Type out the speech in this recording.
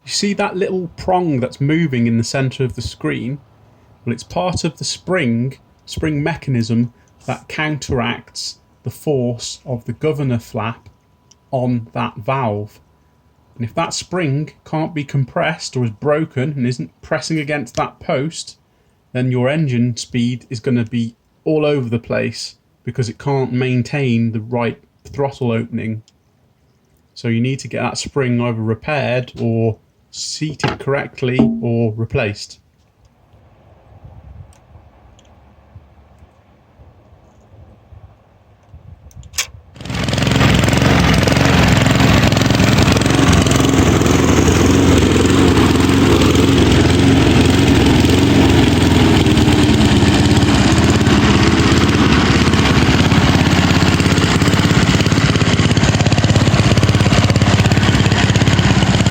You see that little prong that's moving in the centre of the screen? Well, it's part of the spring mechanism that counteracts the force of the governor flap on that valve. And if that spring can't be compressed or is broken and isn't pressing against that post, then your engine speed is going to be all over the place because it can't maintain the right throttle opening. So you need to get that spring either repaired or seated correctly or replaced.